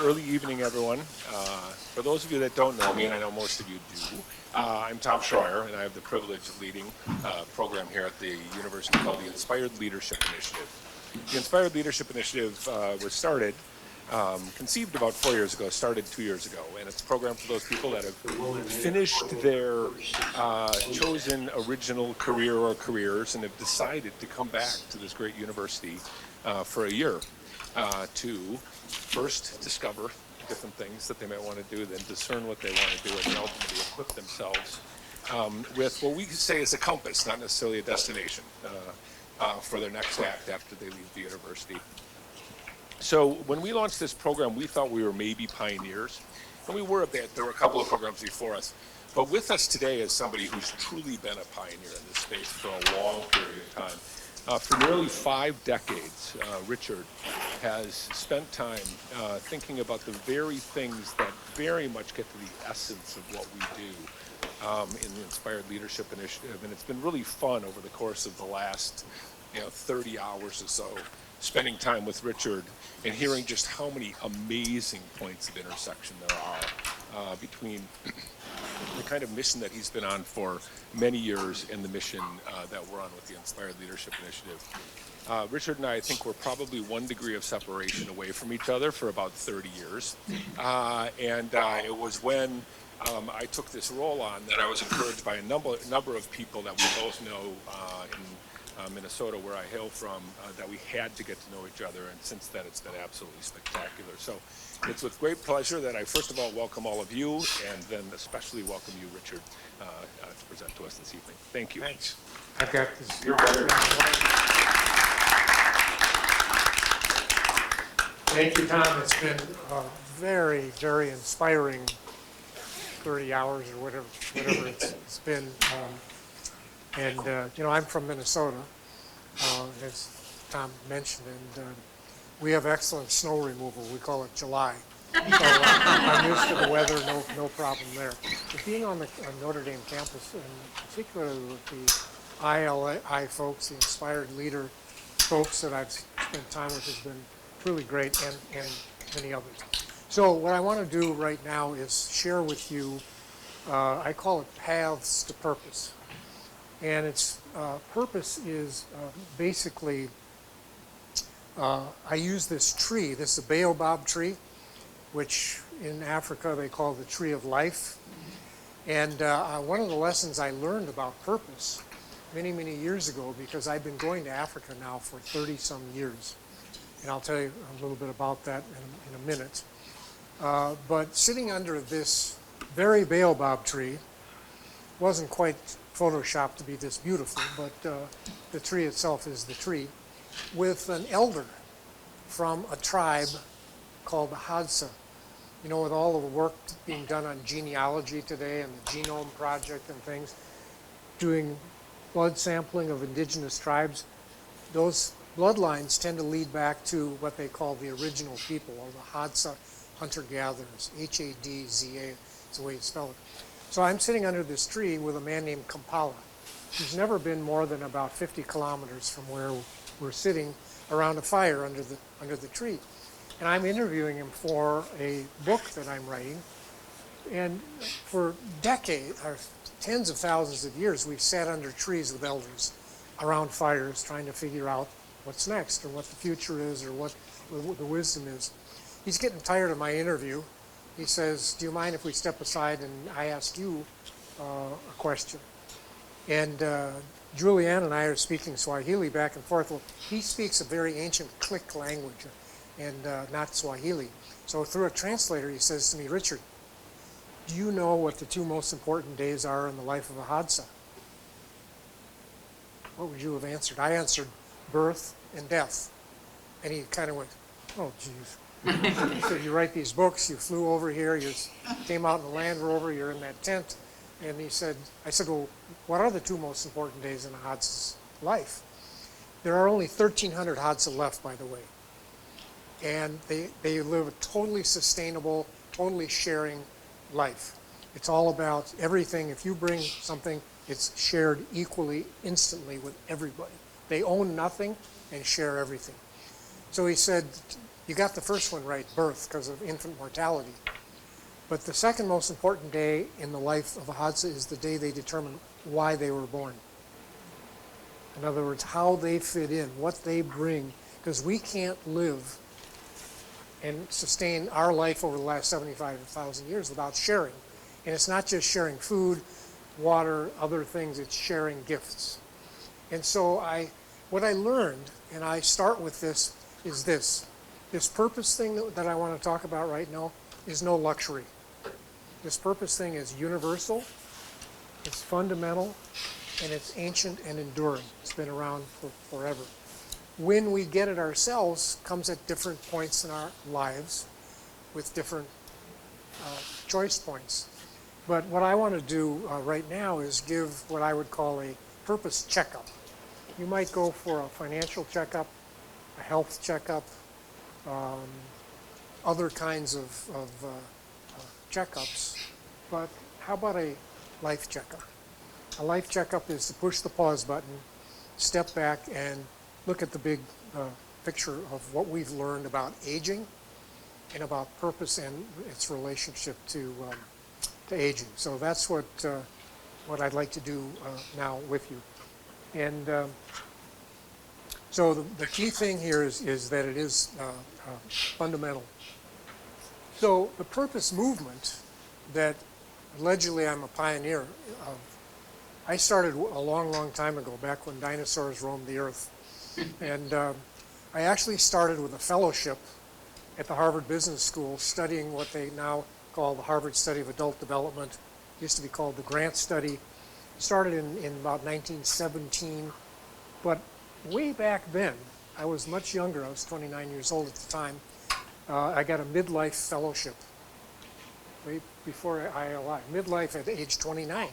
early evening, everyone. For those of you that don't know me, and I know most of you do, I'm Tom Schroyer, and I have the privilege of leading a program here at the university called the Inspired Leadership Initiative. The Inspired Leadership Initiative was conceived about 4 years ago, started 2 years ago, and it's a program for those people that have finished their chosen original career or careers and have decided to come back to this great university for a year to first discover different things that they might want to do, then discern what they want to do, and then ultimately equip themselves with what we say is a compass, not necessarily a destination, for their next act after they leave the university. So when we launched this program, we thought we were maybe pioneers, and we were a bit. There were a couple of programs before us. But with us today is somebody who's truly been a pioneer in this space for a long period of time. For nearly 5 decades, Richard has spent time thinking about the very things that very much get to the essence of what we do in the Inspired Leadership Initiative. And it's been really fun over the course of the last 30 hours or so, spending time with Richard and hearing just how many amazing points of intersection there are between the kind of mission that he's been on for many years and the mission that we're on with the Inspired Leadership Initiative. Richard and I think we're probably 1 degree of separation away from each other for about 30 years. It was when I took this role on that I was encouraged by a number of people that we both know in Minnesota, where I hail from, that we had to get to know each other, and since then it's been absolutely spectacular. So it's with great pleasure that I first of all welcome all of you, and then especially welcome you, Richard, to present to us this evening. Thank you. Thanks. I've got this. You're welcome. Thank you, Tom. It's been a very, very inspiring 30 hours or whatever it's been. I'm from Minnesota, as Tom mentioned, and we have excellent snow removal. We call it July. So I'm used to the weather, no problem there. But being on Notre Dame campus, and particularly with the ILI folks, the Inspired Leader folks that I've spent time with, has been really great, and many others. So what I want to do right now is share with you, I call it Paths to Purpose. And its purpose is basically, I use this tree. This is a baobab tree, which in Africa they call the tree of life. And one of the lessons I learned about purpose many, many years ago, because I've been going to Africa now for 30-some years, and I'll tell you a little bit about that in a minute. But sitting under this very baobab tree, wasn't quite photoshopped to be this beautiful, but the tree itself is the tree, with an elder from a tribe called the Hadza. With all of the work being done on genealogy today and the Genome Project and things, doing blood sampling of indigenous tribes, those bloodlines tend to lead back to what they call the original people, or the Hadza hunter-gatherers, H-A-D-Z-A, is the way you spell it. So I'm sitting under this tree with a man named Kampala, who's never been more than about 50 kilometers from where we're sitting around a fire under the tree. And I'm interviewing him for a book that I'm writing. And for decades, or tens of thousands of years, we've sat under trees with elders around fires trying to figure out what's next, or what the future is, or what the wisdom is. He's getting tired of my interview. He says, do you mind if we step aside and I ask you a question? And Julianne and I are speaking Swahili back and forth. Well, he speaks a very ancient Click language and not Swahili. So through a translator, he says to me, Richard, do you know what the 2 most important days are in the life of a Hadza? What would you have answered? I answered birth and death. And he kind of went, oh, geez. So you write these books, you flew over here, you came out in the Land Rover, you're in that tent. And I said, well, what are the 2 most important days in a Hadza's life? There are only 1,300 Hadza left, by the way. And they live a totally sustainable, totally sharing life. It's all about everything. If you bring something, it's shared equally, instantly with everybody. They own nothing and share everything. So he said, You got the first one right, birth, because of infant mortality. But the second most important day in the life of a Hadza is the day they determine why they were born. In other words, how they fit in, what they bring, because we can't live and sustain our life over the last 75,000 years without sharing. And it's not just sharing food, water, other things, it's sharing gifts. And so what I learned, and I start with this, is this. This purpose thing that I want to talk about right now is no luxury. This purpose thing is universal, it's fundamental, and it's ancient and enduring. It's been around for forever. When we get it ourselves comes at different points in our lives with different choice points. But what I want to do right now is give what I would call a purpose checkup. You might go for a financial checkup, a health checkup, other kinds of checkups, but how about a life checkup? A life checkup is to push the pause button, step back, and look at the big picture of what we've learned about aging and about purpose and its relationship to aging. So that's what I'd like to do now with you. And so the key thing here is that it is fundamental. So the purpose movement that allegedly I'm a pioneer of, I started a long, long time ago, back when dinosaurs roamed the earth. And I actually started with a fellowship at the Harvard Business School studying what they now call the Harvard Study of Adult Development. It used to be called the Grant Study. Started in about 1917. But way back then, I was much younger. I was 29 years old at the time. I got a midlife fellowship way before ILI, midlife at age 29.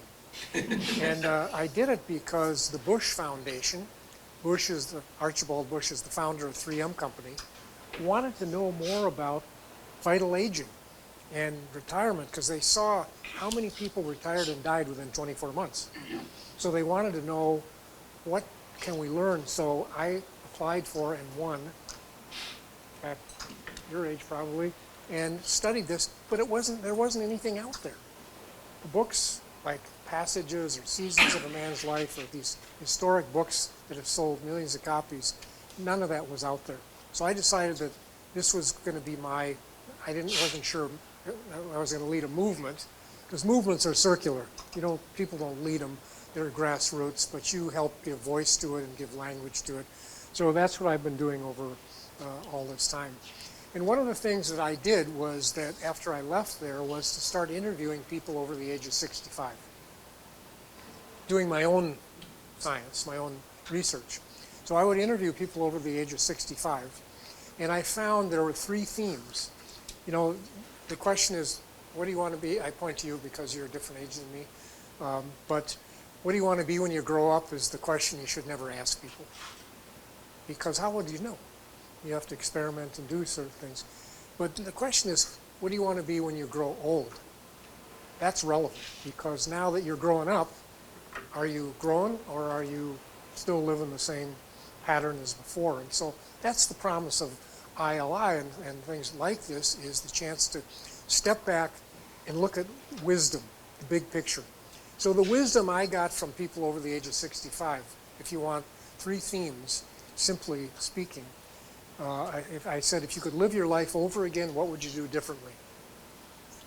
And I did it because the Bush Foundation, Archibald Bush is the founder of 3M Company, wanted to know more about vital aging and retirement because they saw how many people retired and died within 24 months. So they wanted to know what can we learn. So I applied for and won at your age probably and studied this, but there wasn't anything out there. The books like Passages or Seasons of a Man's Life or these historic books that have sold millions of copies, none of that was out there. So I decided that this was going to be wasn't sure I was going to lead a movement, because movements are circular. People don't lead them, they're grassroots, but you help give voice to it and give language to it. So that's what I've been doing over all this time. And one of the things that I did was that after I left there was to start interviewing people over the age of 65. Doing my own science, my own research. So I would interview people over the age of 65. And I found there were 3 themes. The question is, what do you want to be? I point to you because you're a different age than me. But what do you want to be when you grow up is the question you should never ask people. Because how would you know? You have to experiment and do certain things. But the question is, what do you want to be when you grow old? That's relevant because now that you're growing up, are you growing or are you still living the same pattern as before? And so that's the promise of ILI and things like this, is the chance to step back and look at wisdom, the big picture. So the wisdom I got from people over the age of 65, if you want 3 themes, simply speaking, I said, if you could live your life over again, what would you do differently?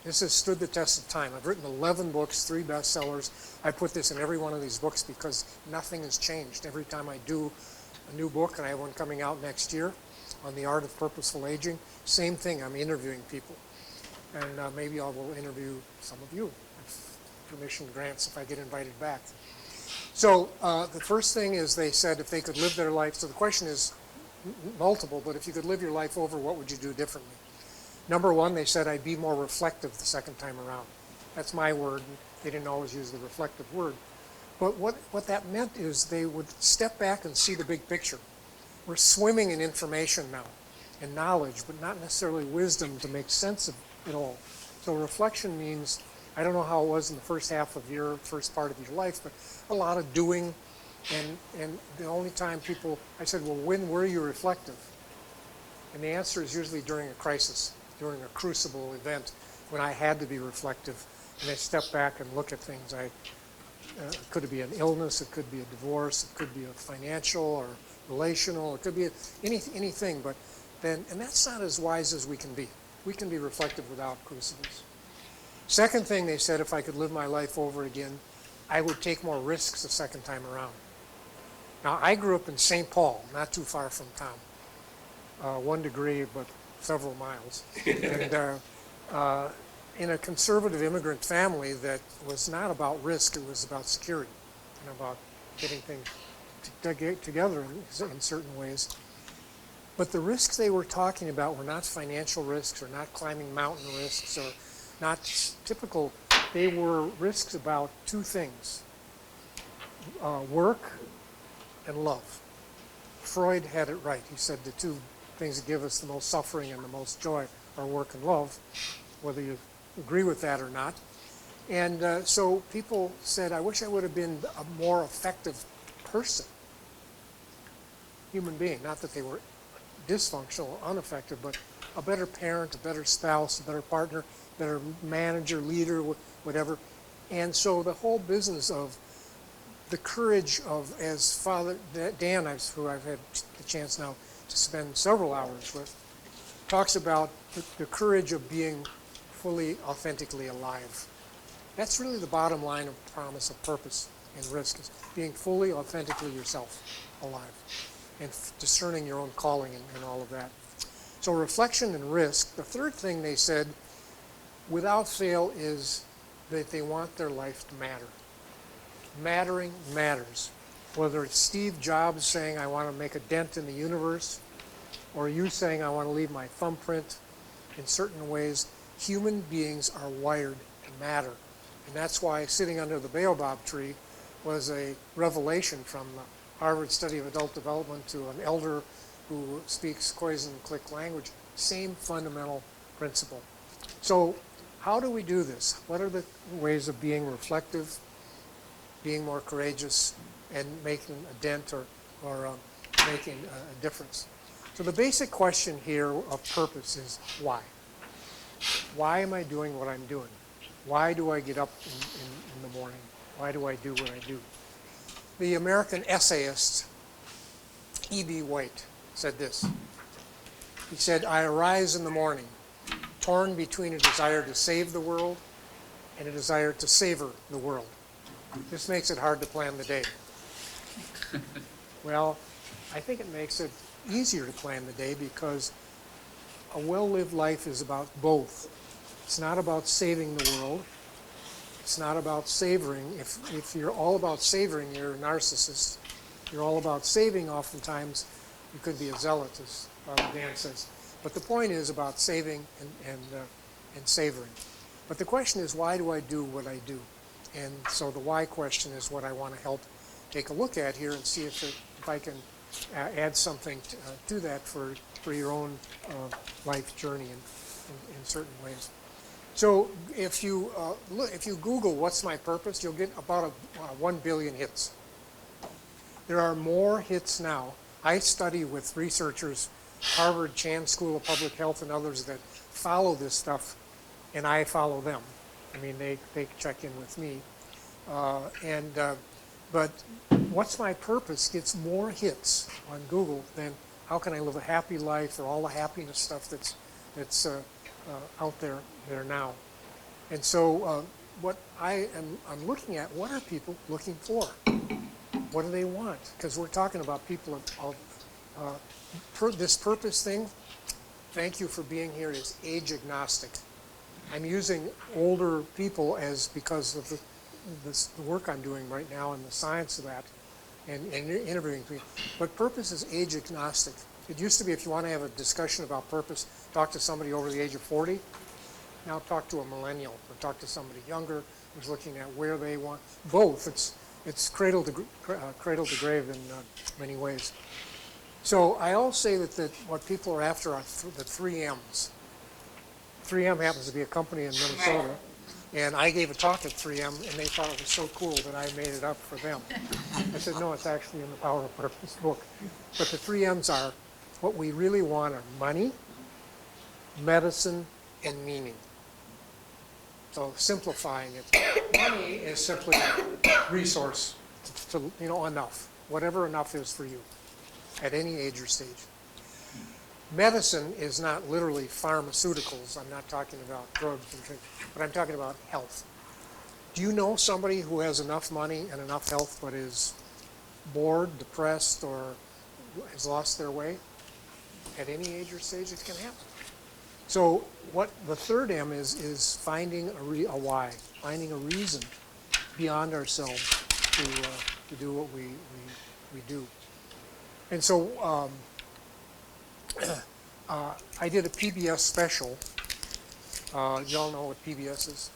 This has stood the test of time. I've written 11 books, 3 bestsellers. I put this in every one of these books because nothing has changed. Every time I do a new book, and I have one coming out next year on the art of purposeful aging, same thing, I'm interviewing people. And maybe I will interview some of you, if permission grants, if I get invited back. So the first thing is they said if they could live their life, so the question is multiple, but if you could live your life over, what would you do differently? Number 1, they said I'd be more reflective the second time around. That's my word. They didn't always use the reflective word. But what that meant is they would step back and see the big picture. We're swimming in information now and knowledge, but not necessarily wisdom to make sense of it all. So reflection means, I don't know how it was in the first part of your life, but a lot of doing. And the only time I said, well, when were you reflective? And the answer is usually during a crisis, during a crucible event, when I had to be reflective and I step back and look at things. It could be an illness, it could be a divorce, it could be a financial or relational, it could be anything, but then, and that's not as wise as we can be. We can be reflective without crucibles. Second thing they said, if I could live my life over again, I would take more risks the second time around. Now, I grew up in St. Paul, not too far from town. 1 degree, but several miles. And in a conservative immigrant family that was not about risk, it was about security and about getting things together in certain ways. But the risks they were talking about were not financial risks or not climbing mountain risks or not typical. They were risks about two things, work and love. Freud had it right. He said the two things that give us the most suffering and the most joy are work and love, whether you agree with that or not. And so people said, I wish I would have been a more effective person, human being. Not that they were dysfunctional or ineffective, but a better parent, a better spouse, a better partner, better manager, leader, whatever. And so the whole business of the courage of, as Father Dan, who I've had the chance now to spend several hours with, talks about the courage of being fully, authentically alive. That's really the bottom line of the promise of purpose and risk, is being fully, authentically yourself alive and discerning your own calling and all of that. So reflection and risk. The third thing they said, without fail, is that they want their life to matter. Mattering matters. Whether it's Steve Jobs saying, I want to make a dent in the universe, or you saying, I want to leave my thumbprint in certain ways, human beings are wired to matter. And that's why sitting under the baobab tree was a revelation from the Harvard Study of Adult Development to an elder who speaks Khoisan-Click language. Same fundamental principle. So how do we do this? What are the ways of being reflective, being more courageous, and making a dent or making a difference? So the basic question here of purpose is why? Why am I doing what I'm doing? Why do I get up in the morning? Why do I do what I do? The American essayist E.B. White said this. He said, I arise in the morning, torn between a desire to save the world and a desire to savor the world. This makes it hard to plan the day. Well, I think it makes it easier to plan the day because a well-lived life is about both. It's not about saving the world. It's not about savoring. If you're all about savoring, you're a narcissist. If you're all about saving, oftentimes you could be a zealot, as Father Dan says. But the point is about saving and savoring. But the question is, why do I do what I do? And so the why question is what I want to help take a look at here and see if I can add something to that for your own life journey in certain ways. So if you Google what's my purpose, you'll get about 1 billion hits. There are more hits now. I study with researchers, Harvard Chan School of Public Health and others that follow this stuff, and I follow them. I mean, they check in with me. But what's my purpose gets more hits on Google than how can I live a happy life or all the happiness stuff that's out there now. And so what I'm looking at, what are people looking for? What do they want? Because we're talking about people this purpose thing, thank you for being here, is age agnostic. I'm using older people because of the work I'm doing right now and the science of that and interviewing people. But purpose is age agnostic. It used to be if you want to have a discussion about purpose, talk to somebody over the age of 40. Now talk to a millennial or talk to somebody younger who's looking at where they want. Both. It's cradle to grave in many ways. So I always say that what people are after are the 3 M's. 3M happens to be a company in Minnesota, and I gave a talk at 3M, and they thought it was so cool that I made it up for them. I said, no, it's actually in the Power of Purpose book. But the 3 M's are what we really want are money, medicine, and meaning. So simplifying it, money is simply a resource to, enough, whatever enough is for you at any age or stage. Medicine is not literally pharmaceuticals. I'm not talking about drugs and things, but I'm talking about health. Do you know somebody who has enough money and enough health but is bored, depressed, or has lost their way? At any age or stage, it can happen. So what the third M is finding a why, finding a reason beyond ourselves to do what we do. And so I did a PBS special. Y'all know what PBS is?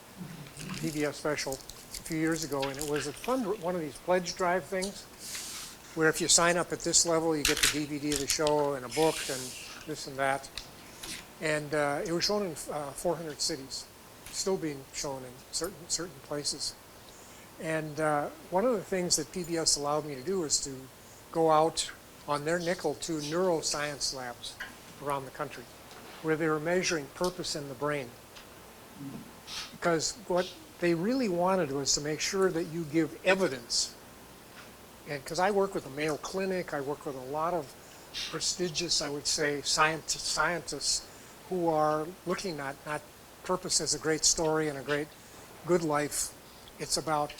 PBS special a few years ago, and it was a fun one of these pledge drive things where if you sign up at this level, you get the DVD of the show and a book and this and that. And it was shown in 400 cities, still being shown in certain places. And one of the things that PBS allowed me to do is to go out on their nickel to neuroscience labs around the country, where they were measuring purpose in the brain. Because what they really wanted was to make sure that you give evidence. And because I work with the Mayo Clinic, I work with a lot of prestigious, I would say, scientists who are looking at not purpose as a great story and a great good life. It's about,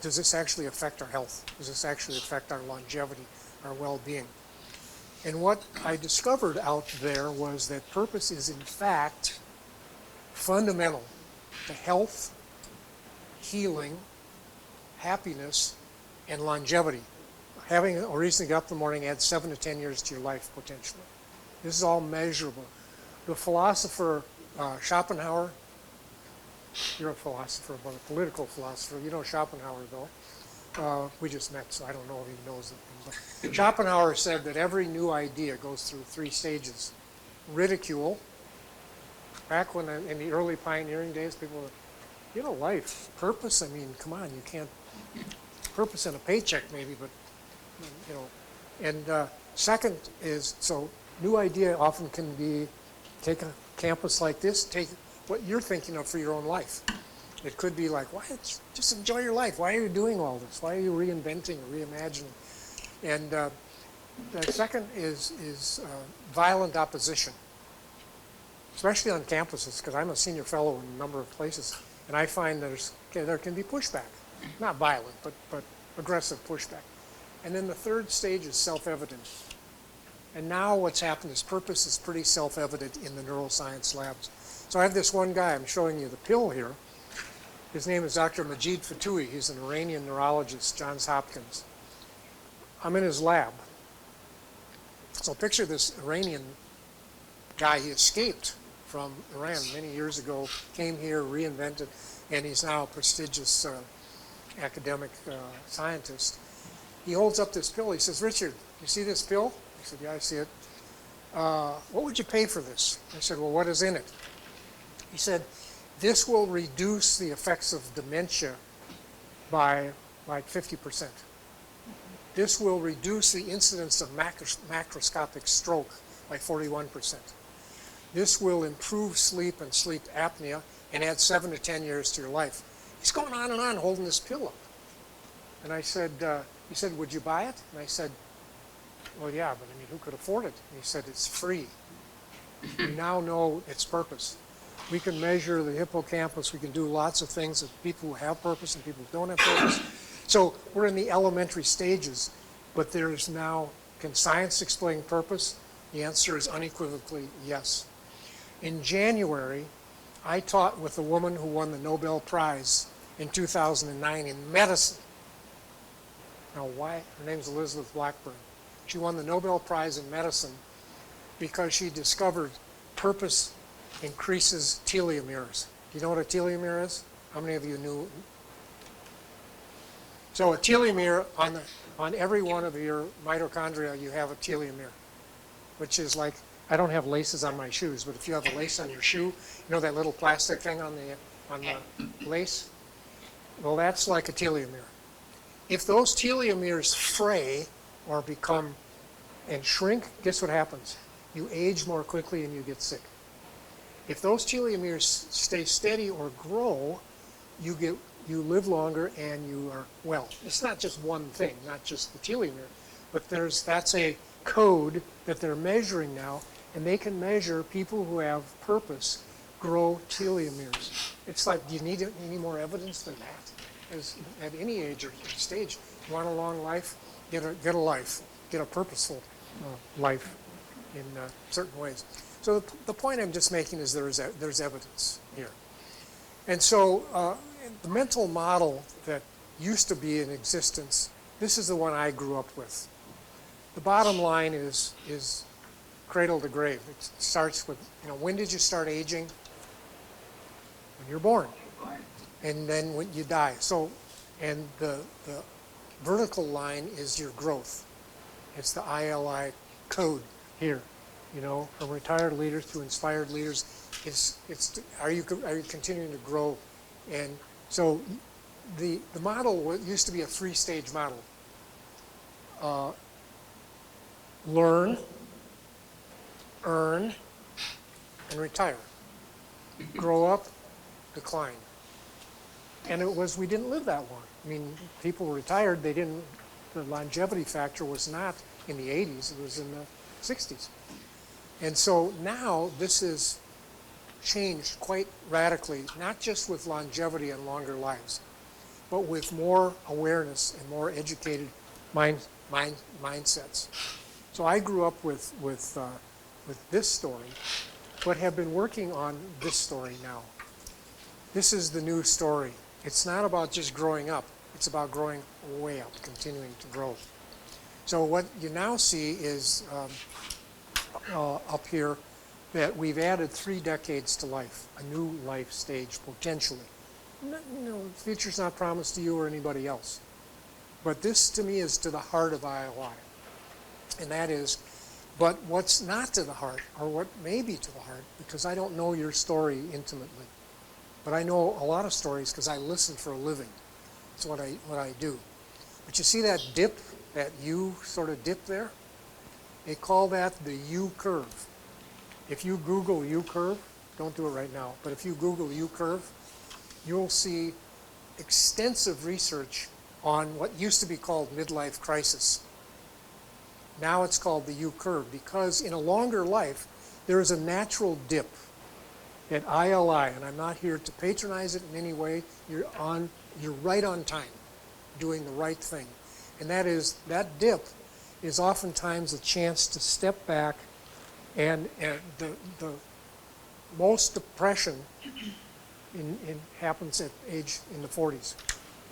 does this actually affect our health? Does this actually affect our longevity, our well-being? And what I discovered out there was that purpose is in fact fundamental to health, healing, happiness, and longevity. Having a reason to get up in the morning adds 7 to 10 years to your life potentially. This is all measurable. The philosopher Schopenhauer, you're a philosopher, but a political philosopher. You know Schopenhauer, though. We just met, so I don't know if he knows it. But Schopenhauer said that every new idea goes through 3 stages. Ridicule. Back when in the early pioneering days, people were, life, purpose. I mean, come on, you can't, purpose in a paycheck maybe, but, And second is, so new idea often can be, take a campus like this, take what you're thinking of for your own life. It could be like, why, just enjoy your life. Why are you doing all this? Why are you reinventing or reimagining? And the second is violent opposition, especially on campuses, because I'm a senior fellow in a number of places, and I find there can be pushback, not violent, but aggressive pushback. And then the third stage is self-evident. And now what's happened is purpose is pretty self-evident in the neuroscience labs. So I have this one guy, I'm showing you the pill here. His name is Dr. Majid Fatoui. He's an Iranian neurologist, Johns Hopkins. I'm in his lab. So picture this Iranian guy. He escaped from Iran many years ago, came here, reinvented, and he's now a prestigious academic scientist. He holds up this pill. He says, Richard, you see this pill? I said, yeah, I see it. What would you pay for this? I said, well, what is in it? He said, this will reduce the effects of dementia by like 50%. This will reduce the incidence of macroscopic stroke by 41%. This will improve sleep and sleep apnea and add 7 to 10 years to your life. He's going on and on holding this pill up. And I said, he said, would you buy it? And I said, well, yeah, but I mean, who could afford it? And he said, it's free. We now know its purpose. We can measure the hippocampus. We can do lots of things with people who have purpose and people who don't have purpose. So we're in the elementary stages, but there is now, can science explain purpose? The answer is unequivocally yes. In January, I taught with a woman who won the Nobel Prize in 2009 in medicine. Now why? Her name's Elizabeth Blackburn. She won the Nobel Prize in medicine because she discovered purpose increases telomeres. Do you know what a telomere is? How many of you knew? So a telomere, on every one of your mitochondria, you have a telomere, which is like, I don't have laces on my shoes, but if you have a lace on your shoe, you know that little plastic thing on the lace? Well, that's like a telomere. If those telomeres fray or become and shrink, guess what happens? You age more quickly and you get sick. If those telomeres stay steady or grow, you live longer and you are well. It's not just one thing, not just the telomere, but that's a code that they're measuring now, and they can measure people who have purpose grow telomeres. It's like, do you need any more evidence than that? As at any age or stage, you want a long life, get a life, get a purposeful life in certain ways. So the point I'm just making is there's evidence here. And so the mental model that used to be in existence, this is the one I grew up with. The bottom line is cradle to grave. It starts with, when did you start aging? When you're born. And then when you die. So, and the vertical line is your growth. It's the ILI code here. From retired leaders to inspired leaders, are you continuing to grow? And so the model used to be a 3-stage model. Learn, earn, and retire. Grow up, decline. And we didn't live that long. I mean, people retired, the longevity factor was not in the 80s, it was in the 60s. And so now this is changed quite radically, not just with longevity and longer lives, but with more awareness and more educated mindsets. So I grew up with this story, but have been working on this story now. This is the new story. It's not about just growing up. It's about growing way up, continuing to grow. So what you now see is up here that we've added 3 decades to life, a new life stage potentially. The future's not promised to you or anybody else. But this to me is to the heart of ILI. And that is, but what's not to the heart, or what may be to the heart, because I don't know your story intimately, but I know a lot of stories because I listen for a living. That's what I do. But you see that dip, that U sort of dip there? They call that the U curve. If you Google U curve, don't do it right now, but if you Google U curve, you'll see extensive research on what used to be called midlife crisis. Now it's called the U curve because in a longer life, there is a natural dip at ILI, and I'm not here to patronize it in any way. You're right on time, doing the right thing. And that dip is oftentimes a chance to step back, and the most depression happens at age in the 40s.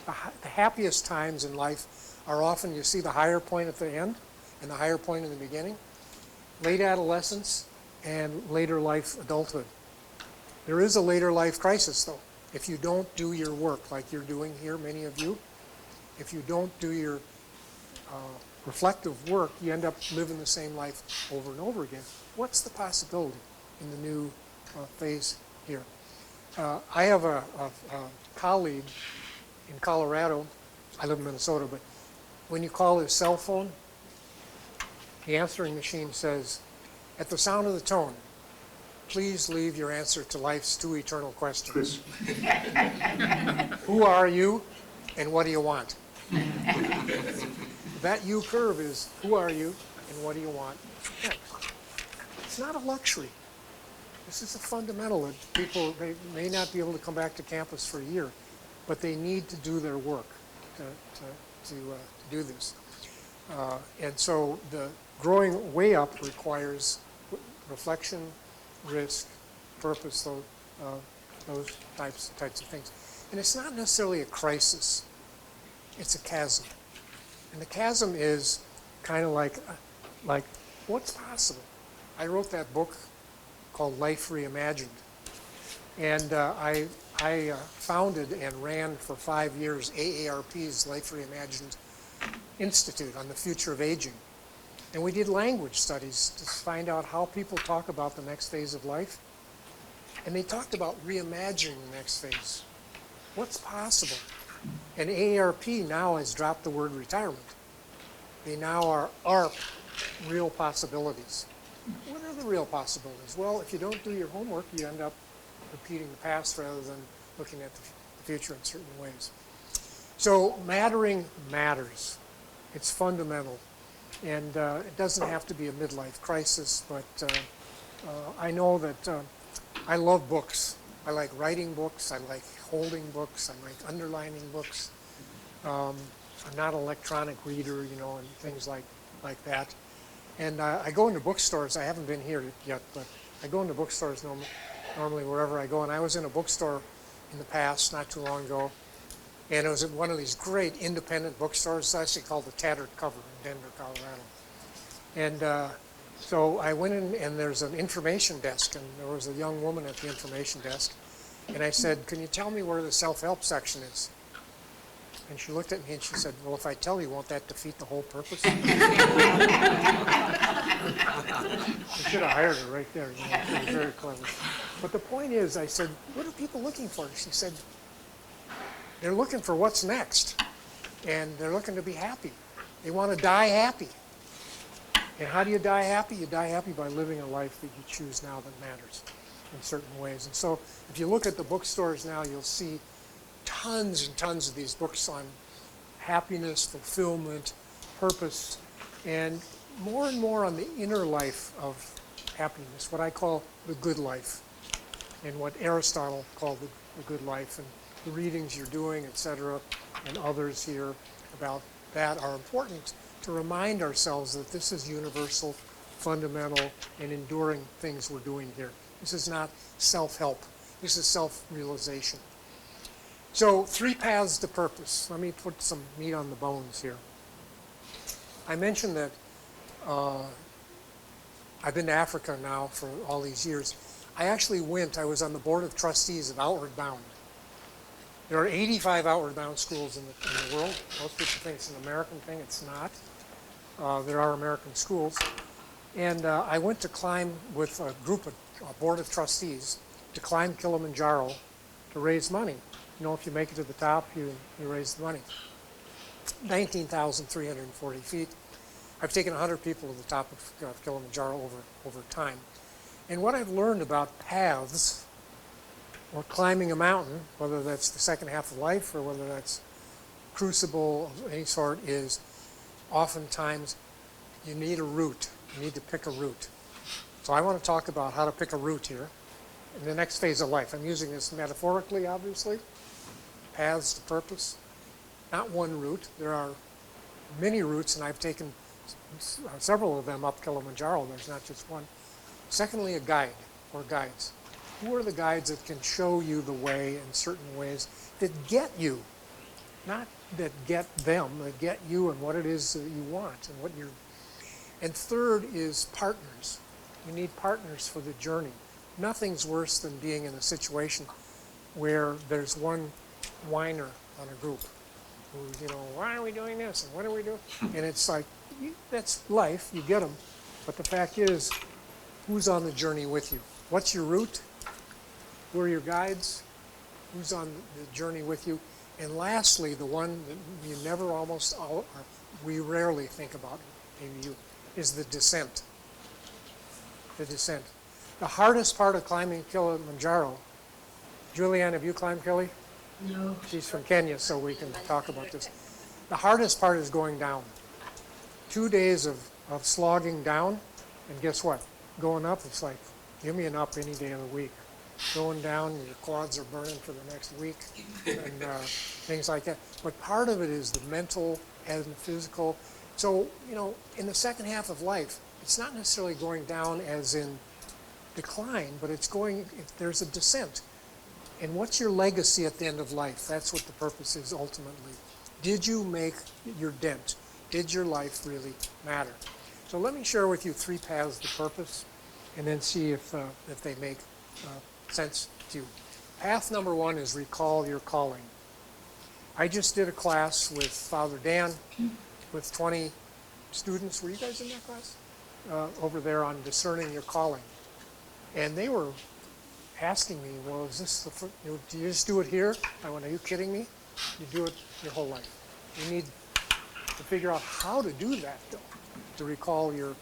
The happiest times in life are often, you see the higher point at the end and the higher point in the beginning, late adolescence and later life adulthood. There is a later life crisis though. If you don't do your work like you're doing here, many of you, if you don't do your reflective work, you end up living the same life over and over again. What's the possibility in the new phase here? I have a colleague in Colorado. I live in Minnesota, but when you call his cell phone, the answering machine says, at the sound of the tone, please leave your answer to life's 2 eternal questions. Who are you and what do you want? That U curve is who are you and what do you want next? It's not a luxury. This is a fundamental that people, they may not be able to come back to campus for a year, but they need to do their work to do this. And so the growing way up requires reflection, risk, purpose, those types of things. And it's not necessarily a crisis. It's a chasm. And the chasm is kind of like what's possible? I wrote that book called Life Reimagined. And I founded and ran for 5 years AARP's Life Reimagined Institute on the future of aging. And we did language studies to find out how people talk about the next phase of life. And they talked about reimagining the next phase. What's possible? And AARP now has dropped the word retirement. They now are ARP, real possibilities. What are the real possibilities? Well, if you don't do your homework, you end up repeating the past rather than looking at the future in certain ways. So mattering matters. It's fundamental. And it doesn't have to be a midlife crisis, but I know that I love books. I like writing books. I like holding books. I like underlining books. I'm not an electronic reader, you know, and things like that. And I go into bookstores. I haven't been here yet, but I go into bookstores normally wherever I go. And I was in a bookstore in the past, not too long ago, and it was at one of these great independent bookstores. It's actually called the Tattered Cover in Denver, Colorado. And so I went in, and there's an information desk, and there was a young woman at the information desk. And I said, "Can you tell me where the self-help section is?" And she looked at me and she said, "Well, if I tell you, won't that defeat the whole purpose?" I should have hired her right there. You know, she was very clever. But the point is, I said, "What are people looking for?" She said, "They're looking for what's next. And they're looking to be happy. They want to die happy." And how do you die happy? You die happy by living a life that you choose now that matters in certain ways. And so if you look at the bookstores now, you'll see tons and tons of these books on happiness, fulfillment, purpose, and more on the inner life of happiness, what I call the good life, and what Aristotle called the good life. And the readings you're doing, etc., and others here about that are important to remind ourselves that this is universal, fundamental, and enduring things we're doing here. This is not self-help. This is self-realization. So 3 paths to purpose. Let me put some meat on the bones here. I mentioned that I've been to Africa now for all these years. I was on the board of trustees of Outward Bound. There are 85 Outward Bound schools in the world. Most people think it's an American thing. It's not. There are American schools. And I went to climb with a board of trustees to climb Kilimanjaro to raise money. You know, if you make it to the top, you raise the money. 19,340 feet. I've taken 100 people to the top of Kilimanjaro over time. And what I've learned about paths or climbing a mountain, whether that's the second half of life or whether that's crucible of any sort, is oftentimes you need a route. You need to pick a route. So I want to talk about how to pick a route here in the next phase of life. I'm using this metaphorically, obviously. Paths to purpose. Not one route. There are many routes, and I've taken several of them up Kilimanjaro. There's not just one. Secondly, a guide or guides. Who are the guides that can show you the way in certain ways that get you, not that get them, that get you and what it is that you want and what you're. And third is partners. You need partners for the journey. Nothing's worse than being in a situation where there's one whiner on a group who, you know, why are we doing this and what are we doing? And it's like, that's life, you get them. But the fact is, who's on the journey with you? What's your route? Who are your guides? Who's on the journey with you? And lastly, the one that you never we rarely think about, maybe you, is the descent. The descent. The hardest part of climbing Kilimanjaro, Julianne, have you climbed Kili? No. She's from Kenya, so we can talk about this. The hardest part is going down. 2 days of slogging down, and guess what? Going up, it's like, give me an up any day of the week. Going down, your quads are burning for the next week, and things like that. But part of it is the mental and the physical. So, you know, in the second half of life, it's not necessarily going down as in decline, but there's a descent. And what's your legacy at the end of life? That's what the purpose is ultimately. Did you make your dent? Did your life really matter? So let me share with you 3 paths to purpose, and then see if they make sense to you. Path number 1 is recall your calling. I just did a class with Father Dan with 20 students. Were you guys in that class? Over there on discerning your calling. And they were asking me, well, is this do you just do it here? I went, are you kidding me? You do it your whole life. You need to figure out how to do that, though. to recall your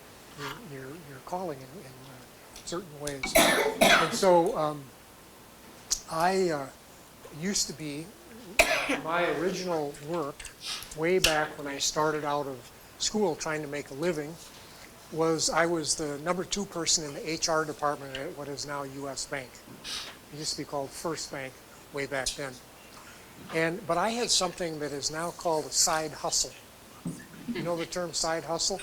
calling in certain ways. And so I used to be, my original work, way back when I started out of school trying to make a living, was I was the number 2 person in the HR department at what is now U.S. Bank. It used to be called First Bank way back then. But I had something that is now called a side hustle. You know the term side hustle?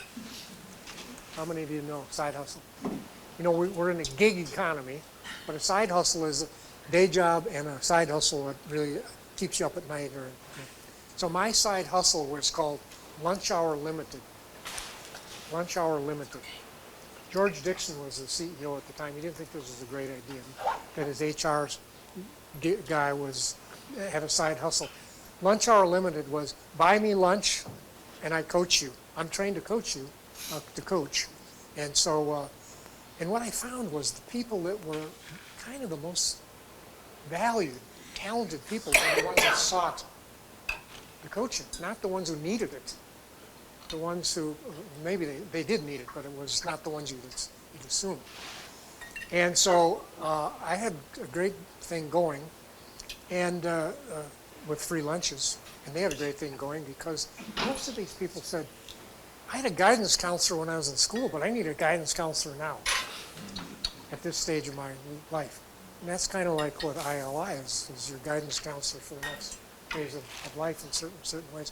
How many of you know side hustle? You know, we're in a gig economy, but a side hustle is a day job and a side hustle that really keeps you up at night. So my side hustle was called Lunch Hour Limited. Lunch Hour Limited. George Dixon was the CEO at the time. He didn't think this was a great idea, that his HR guy had a side hustle. Lunch Hour Limited was buy me lunch and I coach you. I'm trained to coach you, to coach. And so, and what I found was the people that were kind of the most valued, talented people were the ones that sought the coaching, not the ones who needed it. The ones who, maybe they did need it, but it was not the ones you'd assume. And so I had a great thing going, and with free lunches, and they had a great thing going because most of these people said, I had a guidance counselor when I was in school, but I need a guidance counselor now at this stage of my life. And that's kind of like what ILI is your guidance counselor for the next phase of life in certain ways.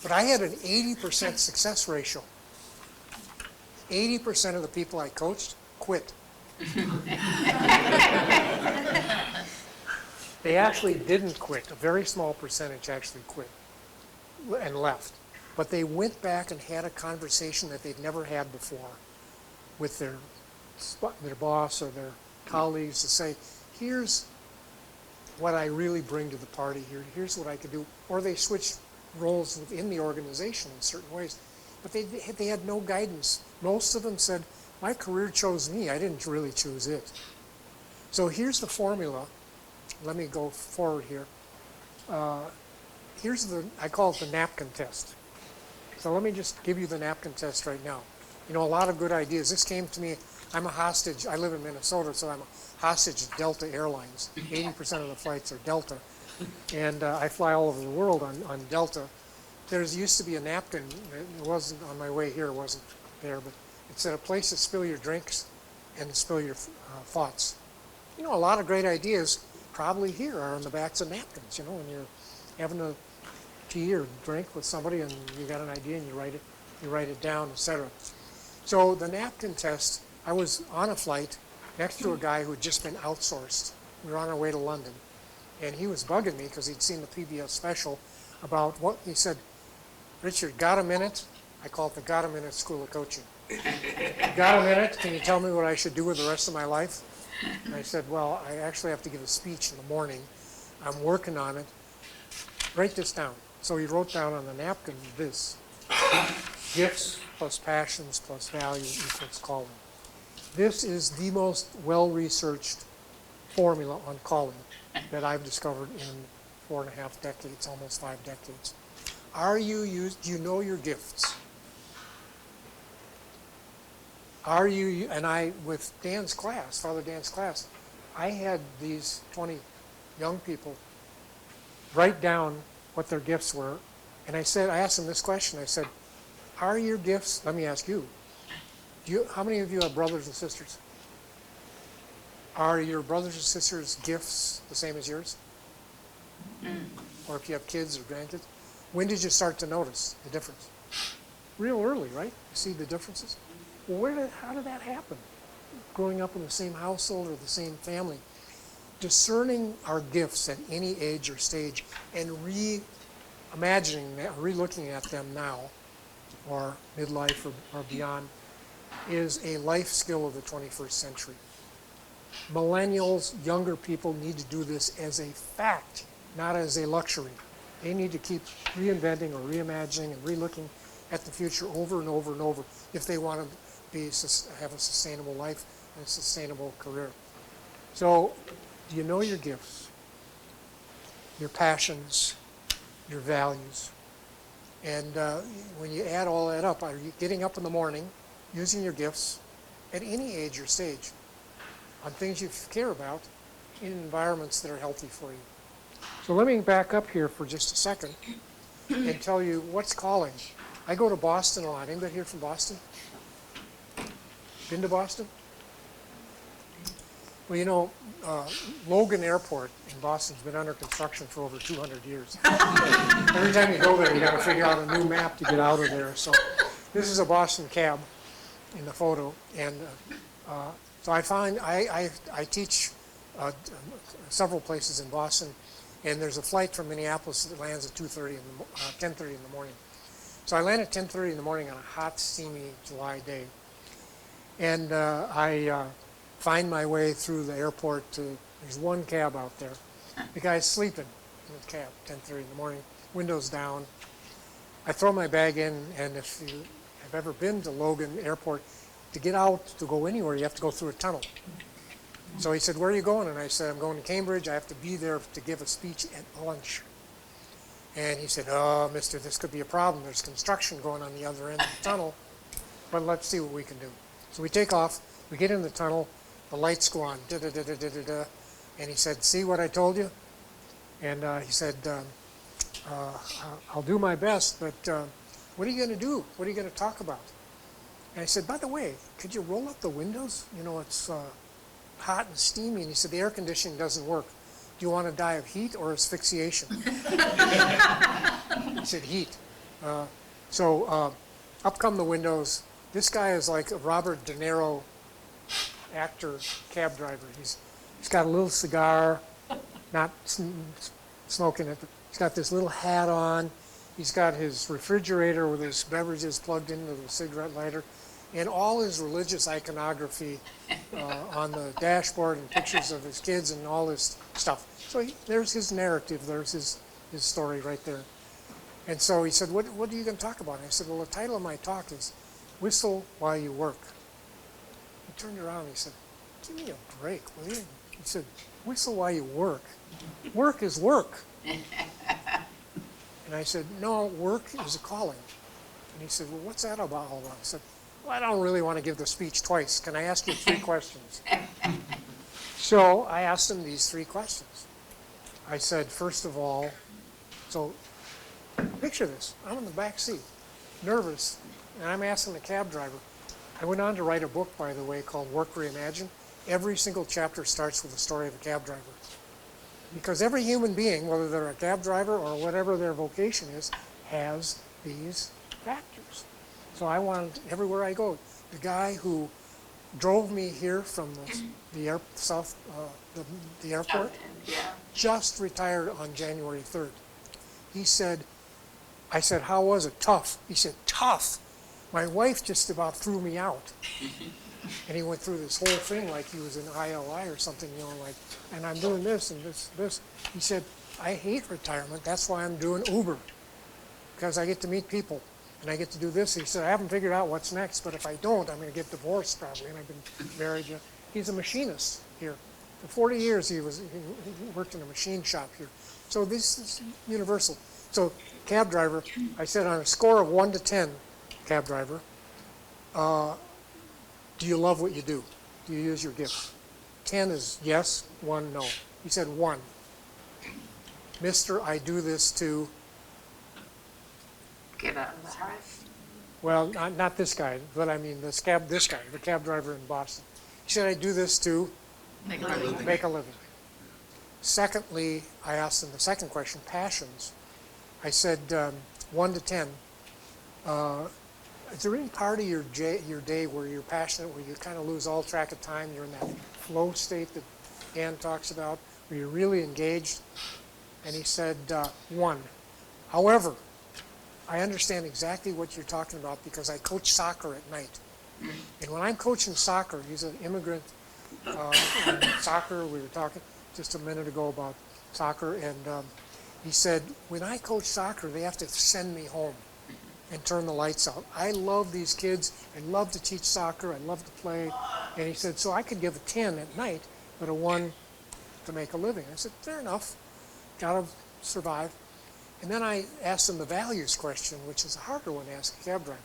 But I had an 80% success ratio. 80% of the people I coached quit. They actually didn't quit. A very small percentage actually quit and left. But they went back and had a conversation that they'd never had before with their boss or their colleagues to say, here's what I really bring to the party here. Here's what I could do. Or they switched roles within the organization in certain ways. But they had no guidance. Most of them said, my career chose me. I didn't really choose it. So here's the formula. Let me go forward here. I call it the Napkin Test. So let me just give you the Napkin Test right now. You know, a lot of good ideas. This came to me, I'm a hostage. I live in Minnesota, so I'm a hostage at Delta Airlines. 80% of the flights are Delta. And I fly all over the world on Delta. There used to be a napkin. It wasn't on my way here. It wasn't there, but it said a place to spill your drinks and to spill your thoughts. You know, a lot of great ideas probably here are on the backs of napkins. You know, when you're having a tea or drink with somebody and you got an idea and you write it down, etc. So the napkin test. I was on a flight next to a guy who had just been outsourced. We were on our way to London. And he was bugging me because he'd seen the PBS special about what he said, Richard, got a minute? I call it the Got a Minute School of Coaching. Got a minute? Can you tell me what I should do with the rest of my life? And I said, well, I actually have to give a speech in the morning. I'm working on it. Write this down. So he wrote down on the napkin this. Gifts plus passions plus value equals calling. This is the most well-researched formula on calling that I've discovered in 4.5 decades, almost 5 decades. Do you know your gifts? With Dan's class, Father Dan's class, I had these 20 young people write down what their gifts were. And I asked them this question. I said, are your gifts, let me ask you, how many of you have brothers and sisters? Are your brothers and sisters' gifts the same as yours? Or if you have kids or grandkids? When did you start to notice the difference? Real early, right? You see the differences? Well, how did that happen? Growing up in the same household or the same family. Discerning our gifts at any age or stage and reimagining, relooking at them now, or midlife or beyond, is a life skill of the 21st century. Millennials, younger people need to do this as a fact, not as a luxury. They need to keep reinventing or reimagining and relooking at the future over and over and over if they want to have a sustainable life and a sustainable career. So, do you know your gifts, your passions, your values? And when you add all that up, are you getting up in the morning, using your gifts at any age or stage on things you care about in environments that are healthy for you? So let me back up here for just a second and tell you what's calling. I go to Boston a lot. Anybody here from Boston? Been to Boston? Well, you know, Logan Airport in Boston's been under construction for over 200 years. Every time you go there, you got to figure out a new map to get out of there. So this is a Boston cab in the photo, and so I teach several places in Boston, and there's a flight from Minneapolis that lands at 10:30 in the morning. So I land at 10:30 in the morning on a hot, steamy July day, and I find my way through the airport to, there's one cab out there. The guy's sleeping in the cab, 10:30 in the morning, windows down. I throw my bag in, and if you have ever been to Logan Airport, to get out, to go anywhere, you have to go through a tunnel. So he said, where are you going? And I said, I'm going to Cambridge. I have to be there to give a speech at lunch. And he said, oh, mister, this could be a problem. There's construction going on the other end of the tunnel, but let's see what we can do. So we take off, we get in the tunnel, the lights go on, da-da-da-da-da-da, and he said, see what I told you? And he said, I'll do my best, but what are you going to do? What are you going to talk about? And I said, by the way, could you roll up the windows? You know, it's hot and steamy. And he said, the air conditioning doesn't work. Do you want to die of heat or asphyxiation? He said, heat. So up come the windows. This guy is like a Robert De Niro actor, cab driver. He's got a little cigar, not smoking it, but he's got this little hat on. He's got his refrigerator with his beverages plugged into the cigarette lighter, and all his religious iconography on the dashboard, and pictures of his kids and all this stuff. So there's his narrative, there's his story right there. And so he said, what are you going to talk about? And I said, well, the title of my talk is Whistle While You Work. He turned around and he said, give me a break, will you? He said, whistle while you work. Work is work. And I said, no, work is a calling. And he said, well, what's that about all that? I said, well, I don't really want to give the speech twice. Can I ask you 3 questions? So I asked him these 3 questions. I said, first of all, so picture this. I'm in the back seat, nervous, and I'm asking the cab driver. I went on to write a book, by the way, called Work Reimagined. Every single chapter starts with the story of a cab driver. Because every human being, whether they're a cab driver or whatever their vocation is, has these factors. So I wanted, everywhere I go, the guy who drove me here from the airport just retired on January 3rd. He said, I said, how was it? Tough. He said, tough. My wife just about threw me out. And he went through this whole thing like he was in ILI or something, you know, like, and I'm doing this and this. He said, I hate retirement. That's why I'm doing Uber, because I get to meet people and I get to do this. He said, I haven't figured out what's next, but if I don't, I'm going to get divorced probably. And I've been married. He's a machinist here. For 40 years, he worked in a machine shop here. So this is universal. So cab driver, I said on a score of 1 to 10, cab driver, do you love what you do? Do you use your gifts? 10 is yes, 1 no. He said 1. Mister, I do this to get out of the house. Well, not this guy, but I mean this guy, the cab driver in Boston. He said, I do this to Make a living. make a living. Secondly, I asked him the second question, passions. I said 1 to 10. Is there any part of your day where you're passionate, where you kind of lose all track of time, you're in that flow state that Dan talks about, where you're really engaged? And he said 1. However, I understand exactly what you're talking about because I coach soccer at night. And when I'm coaching soccer, he's an immigrant in soccer. We were talking just a minute ago about soccer, and he said, when I coach soccer, they have to send me home and turn the lights out. I love these kids. I love to teach soccer. I love to play. And he said, so I could give a 10 at night, but a 1 to make a living. I said, fair enough. Got to survive. And then I asked him the values question, which is a harder one to ask a cab driver.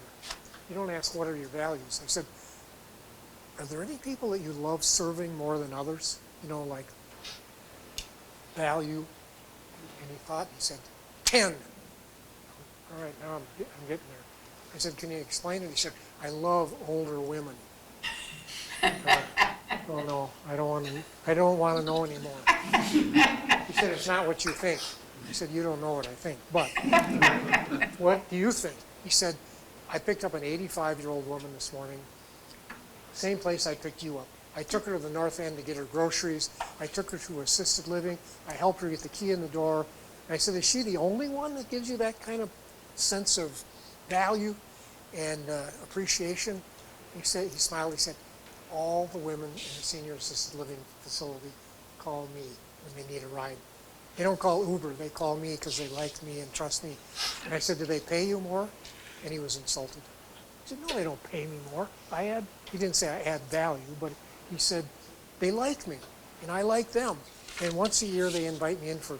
You don't ask, what are your values? I said, are there any people that you love serving more than others? You know, like value? And he thought, he said, 10. All right, now I'm getting there. I said, can you explain it? He said, I love older women. Oh no, I don't want to know anymore. He said, it's not what you think. I said, you don't know what I think, but what do you think? He said, I picked up an 85-year-old woman this morning, same place I picked you up. I took her to the north end to get her groceries. I took her to assisted living. I helped her get the key in the door. And I said, is she the only one that gives you that kind of sense of value and appreciation? He smiled, he said, all the women in the senior assisted living facility call me when they need a ride. They don't call Uber, they call me because they like me and trust me. And I said, do they pay you more? And he was insulted. He said, no, they don't pay me more. He didn't say I add value, but he said, they like me and I like them. And once a year they invite me in for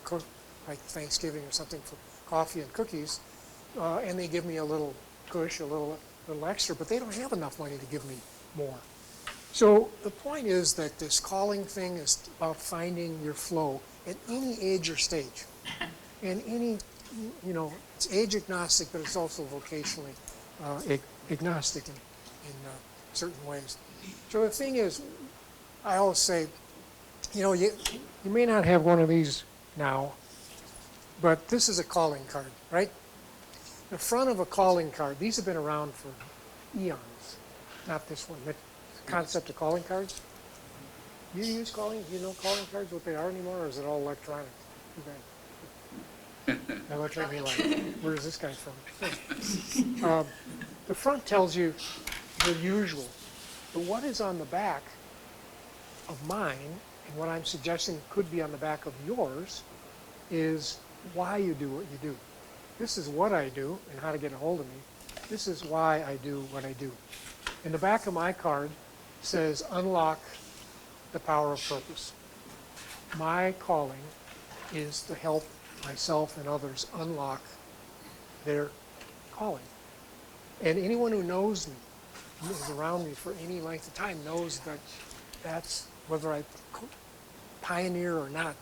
like Thanksgiving or something for coffee and cookies, and they give me a little cush, a little extra, but they don't have enough money to give me more. So the point is that this calling thing is about finding your flow at any age or stage. And it's age agnostic, but it's also vocationally agnostic in certain ways. So the thing is, I always say, you may not have one of these now, but this is a calling card, right? The front of a calling card, these have been around for eons, not this one. The concept of calling cards. Do you use calling cards, what they are anymore, or is it all electronic? Too bad. I looked at me like, where's this guy from? The front tells you the usual, but what is on the back of mine, and what I'm suggesting could be on the back of yours, is why you do what you do. This is what I do and how to get a hold of me. This is why I do what I do. And the back of my card says, unlock the power of purpose. My calling is to help myself and others unlock their calling. And anyone who knows me, who is around me for any length of time, knows that that's, whether I pioneer or not,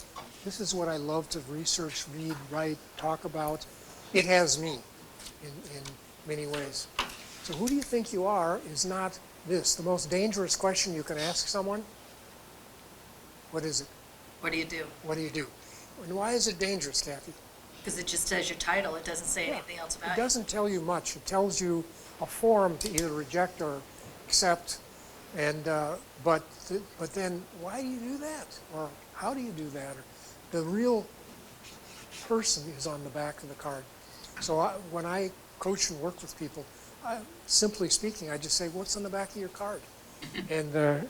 this is what I love to research, read, write, talk about. It has me in many ways. So who do you think you are is not this. The most dangerous question you can ask someone, what is it? What do you do? What do you do? And why is it dangerous, Kathy? Because it just says your title. It doesn't say anything else about It doesn't tell you much. It tells you a form to either reject or accept. And but then why do you do that? Or how do you do that? Or the real person is on the back of the card. So when I coach and work with people, simply speaking, I just say, what's on the back of your card? And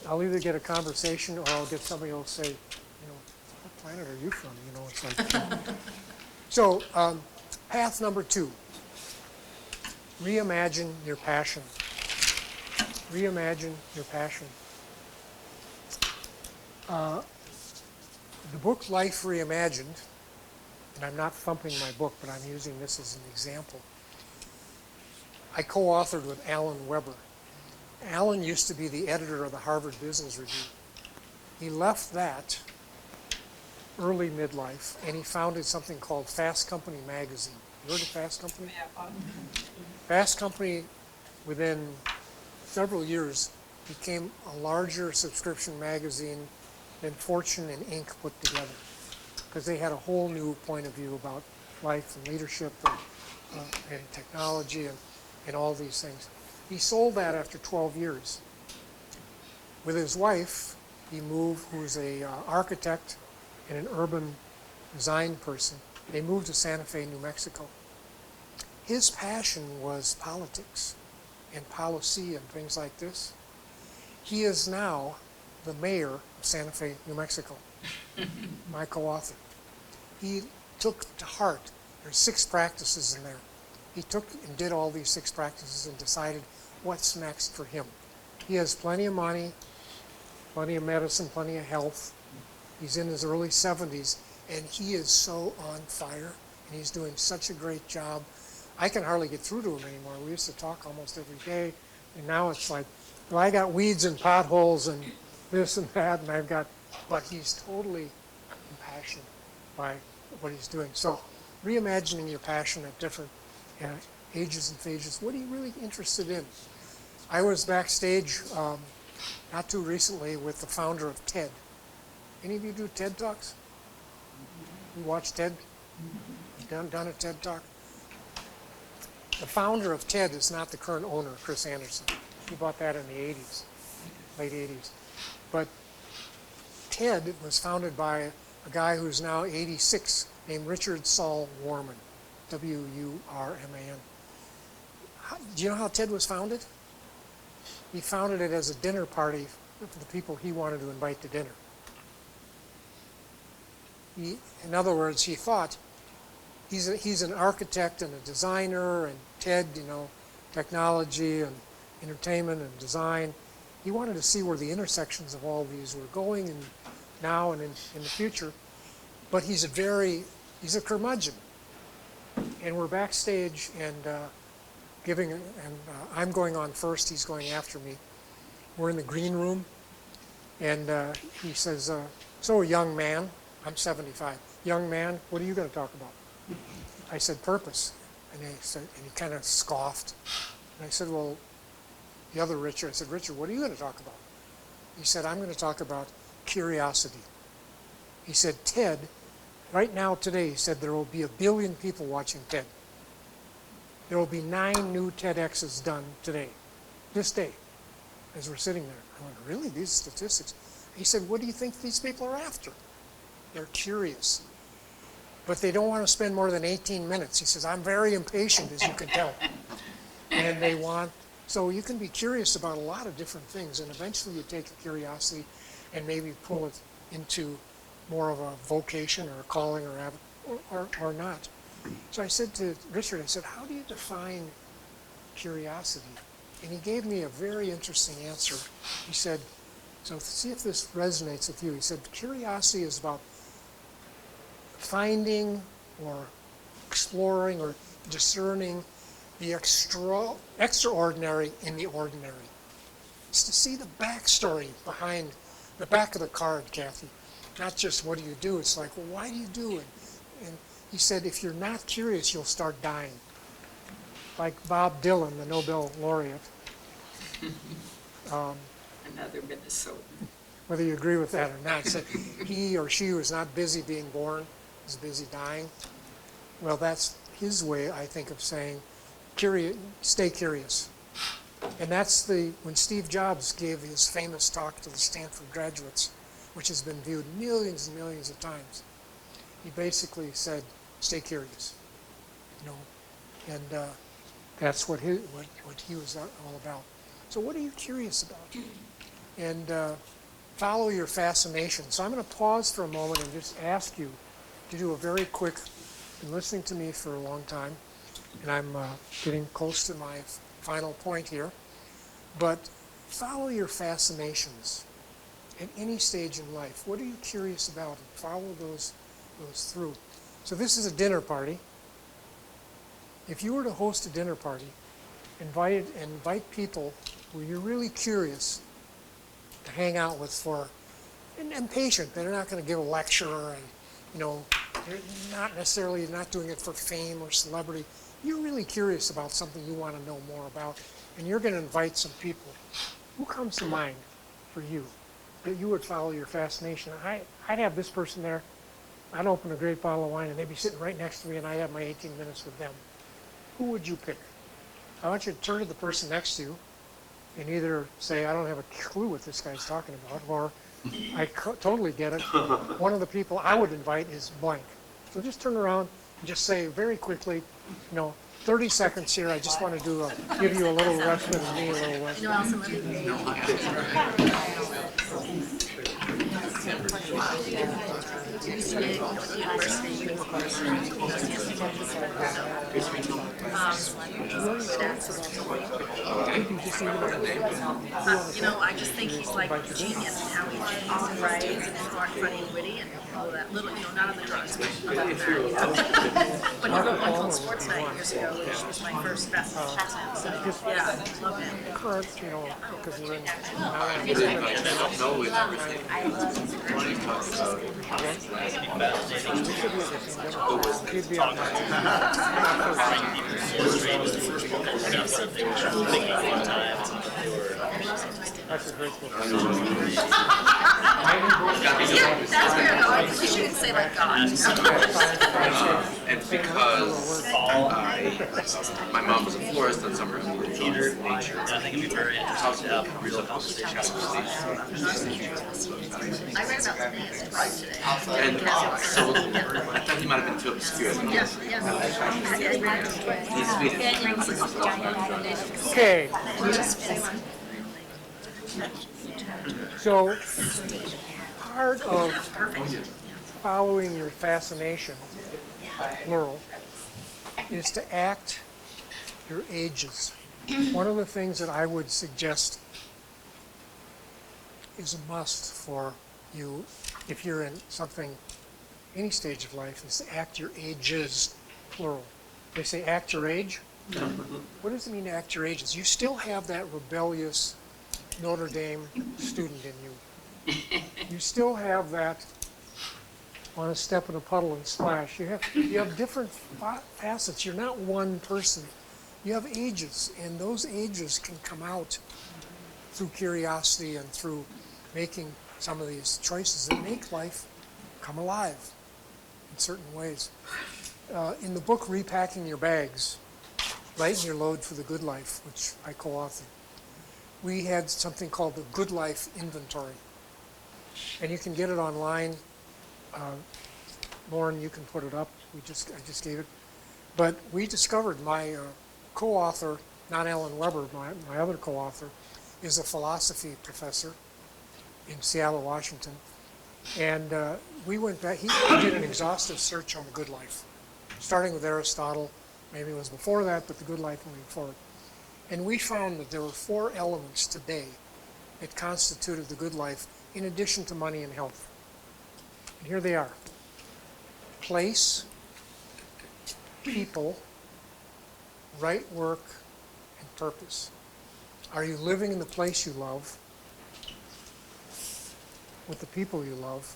I'll either get a conversation or I'll get somebody who'll say, what planet are you from? It's like. So path number 2, reimagine your passion. Reimagine your passion. The book Life Reimagined, and I'm not thumping my book, but I'm using this as an example. I co-authored with Alan Weber. Alan used to be the editor of the Harvard Business Review. He left that early midlife, and he founded something called Fast Company magazine. You heard of Fast Company? Yeah. Fast Company, within several years, became a larger subscription magazine than Fortune and Inc. put together, because they had a whole new point of view about life and leadership and technology and all these things. He sold that after 12 years. With his wife, he moved, who's an architect and an urban design person. They moved to Santa Fe, New Mexico. His passion was politics and policy and things like this. He is now the mayor of Santa Fe, New Mexico, my co-author. He took to heart, there's 6 practices in there. He took and did all these 6 practices and decided what's next for him. He has plenty of money, plenty of medicine, plenty of health. He's in his early 70s, and he is so on fire, and he's doing such a great job. I can hardly get through to him anymore. We used to talk almost every day, and now it's like, well, I got weeds and potholes and this and that, and but he's totally impassioned by what he's doing. So reimagining your passion at different ages and phases. What are you really interested in? I was backstage not too recently with the founder of TED. Any of you do TED Talks? You watch TED? Done a TED Talk? The founder of TED is not the current owner, Chris Anderson. He bought that in the 80s, late 80s. But TED was founded by a guy who's now 86, named Richard Warman, W-U-R-M-A-N. Do you know how TED was founded? He founded it as a dinner party for the people he wanted to invite to dinner. In other words, he thought, he's an architect and a designer, and TED, technology and entertainment and design. He wanted to see where the intersections of all these were going, and now and in the future. But he's a curmudgeon. And we're backstage and I'm going on first, he's going after me. We're in the green room, and he says, so young man, I'm 75, young man, what are you going to talk about? I said, purpose. And he kind of scoffed. And I said, well, the other Richard, I said, Richard, what are you going to talk about? He said, I'm going to talk about curiosity. He said, TED, right now today, he said, there will be 1 billion people watching TED. There will be 9 new TEDx's done today, this day, as we're sitting there. I went, really, these statistics? He said, what do you think these people are after? They're curious. But they don't want to spend more than 18 minutes. He says, I'm very impatient, as you can tell. And they want, so you can be curious about a lot of different things, and eventually you take a curiosity and maybe pull it into more of a vocation or a calling or not. So I said to Richard, I said, how do you define curiosity? And he gave me a very interesting answer. He said, so see if this resonates with you. He said, curiosity is about finding or exploring or discerning the extraordinary in the ordinary. It's to see the backstory behind the back of the card, Kathy. Not just what do you do, it's like, well, why do you do it? And he said, if you're not curious, you'll start dying. Like Bob Dylan, the Nobel laureate. Another Minnesotan. Whether you agree with that or not, said he or she was not busy being born, was busy dying. Well, that's his way, I think, of saying, stay curious. And that's when Steve Jobs gave his famous talk to the Stanford graduates, which has been viewed millions and millions of times. He basically said, stay curious, and that's what he was all about. So what are you curious about? And follow your fascination. So I'm going to pause for a moment and just ask you to do a very quick, been listening to me for a long time, and I'm getting close to my final point here, but follow your fascinations at any stage in life. What are you curious about? And follow those through. So this is a dinner party. If you were to host a dinner party, invite people who you're really curious to hang out with and patient. They're not going to give a lecture, and they're not doing it for fame or celebrity. You're really curious about something you want to know more about, and you're going to invite some people. Who comes to mind for you that you would follow your fascination? I'd have this person there. I'd open a great bottle of wine, and they'd be sitting right next to me, and I'd have my 18 minutes with them. Who would you pick? I want you to turn to the person next to you and either say, I don't have a clue what this guy's talking about, or I totally get it. One of the people I would invite is blank. So just turn around and just say very quickly, 30 seconds here. I just want to give you a little respite and me a little respite. I just think he's like genius in how he writes and is smart, funny, and witty, and all that little, not on the drugs, but other than that. But he wrote one called Sports Night years ago, which was my first fascination with him. So, yeah, love him. Current, because we're in. He'd be on that. That's a great book. Yeah, that's where I'm going. At least you didn't say like God. And because my mom was a florist on summer school, theater, nature, I think it'd be very interesting to have a real conversation. I read about Linnaeus twice today. and so I thought he might have been too obscure. Yeah. He's Swedish. Okay. So part of following your fascination, plural, is to act your ages. One of the things that I would suggest is a must for you if you're in something, any stage of life, is to act your ages, plural. They say act your age. What does it mean to act your ages? You still have that rebellious Notre Dame student in you. You still have that want to step in a puddle and splash. You have different facets. You're not one person. You have ages, and those ages can come out through curiosity and through making some of these choices that make life come alive in certain ways. In the book Repacking Your Bags, Lighten Your Load for the Good Life, which I co-authored, we had something called the Good Life Inventory. And you can get it online. Lauren, you can put it up. I just gave it. But we discovered, my co-author, not Alan Weber, my other co-author, is a philosophy professor in Seattle, Washington. And we went back, he did an exhaustive search on the good life, starting with Aristotle. Maybe it was before that, but the good life moving forward. And we found that there were 4 elements today that constituted the good life, in addition to money and health. And here they are: place, people, right work, and purpose. Are you living in the place you love, with the people you love,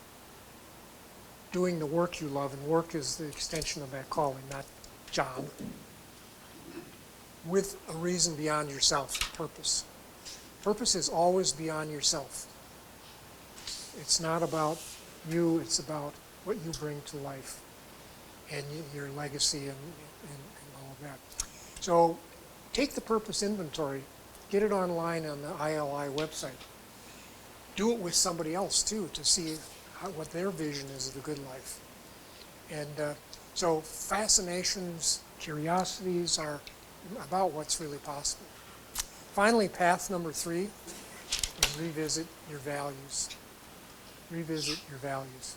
doing the work you love, and work is the extension of that calling, not job, with a reason beyond yourself, purpose. Purpose is always beyond yourself. It's not about you, it's about what you bring to life and your legacy and all of that. So take the purpose inventory, get it online on the ILI website. Do it with somebody else too, to see what their vision is of the good life. And so fascinations, curiosities are about what's really possible. Finally, path number 3 is revisit your values. Revisit your values.